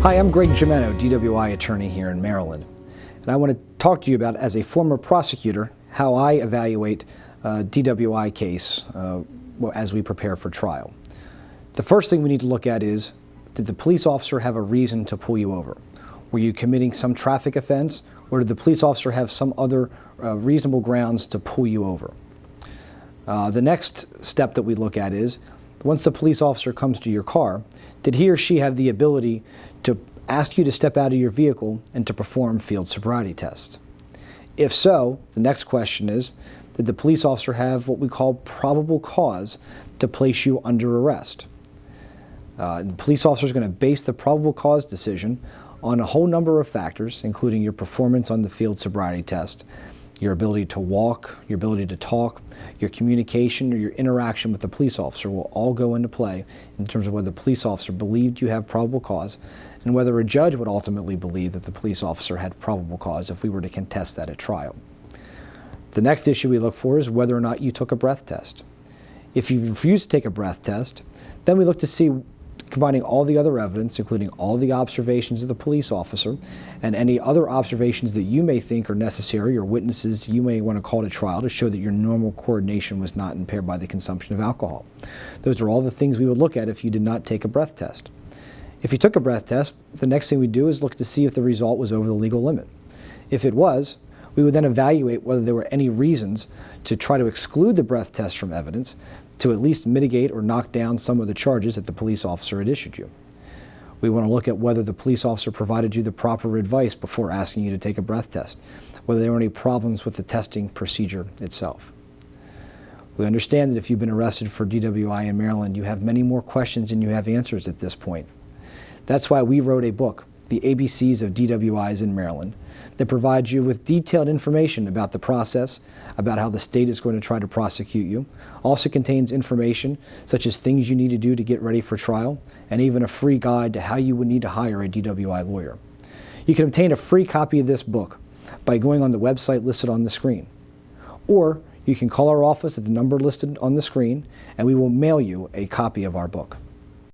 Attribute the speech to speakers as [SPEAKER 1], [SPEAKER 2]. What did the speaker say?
[SPEAKER 1] Hi, I'm Greg Jimeno, DWI attorney here in Maryland. And I want to talk to you about, as a former prosecutor, how I evaluate a DWI case as we prepare for trial. The first thing we need to look at is, did the police officer have a reason to pull you over? Were you committing some traffic offense, or did the police officer have some other reasonable grounds to pull you over? The next step that we look at is, once the police officer comes to your car, did he or she have the ability to ask you to step out of your vehicle and to perform field sobriety tests? If so, the next question is, did the police officer have what we call probable cause to place you under arrest? The police officer is going to base the probable cause decision on a whole number of factors, including your performance on the field sobriety test, your ability to walk, your ability to talk, your communication, or your interaction with the police officer will all go into play in terms of whether the police officer believed you have probable cause and whether a judge would ultimately believe that the police officer had probable cause if we were to contest that at trial. The next issue we look for is whether or not you took a breath test. If you refuse to take a breath test, then we look to see, combining all the other evidence, including all the observations of the police officer and any other observations that you may think are necessary or witnesses you may want to call to trial to show that your normal coordination was not impaired by the consumption of alcohol. Those are all the things we would look at if you did not take a breath test. If you took a breath test, the next thing we do is look to see if the result was over the legal limit. If it was, we would then evaluate whether there were any reasons to try to exclude the breath test from evidence to at least mitigate or knock down some of the charges that the police officer had issued you. We want to look at whether the police officer provided you the proper advice before asking you to take a breath test, whether there were any problems with the testing procedure itself. We understand that if you've been arrested for DWI in Maryland, you have many more questions than you have answers at this point. That's why we wrote a book, The ABCs of DWIs in Maryland, that provides you with detailed information about the process, about how the state is going to try to prosecute you. Also contains information such as things you need to do to get ready for trial, and even a free guide to how you would need to hire a DWI lawyer. You can obtain a free copy of this book by going on the website listed on the screen. Or you can call our office at the number listed on the screen, and we will mail you a copy of our book.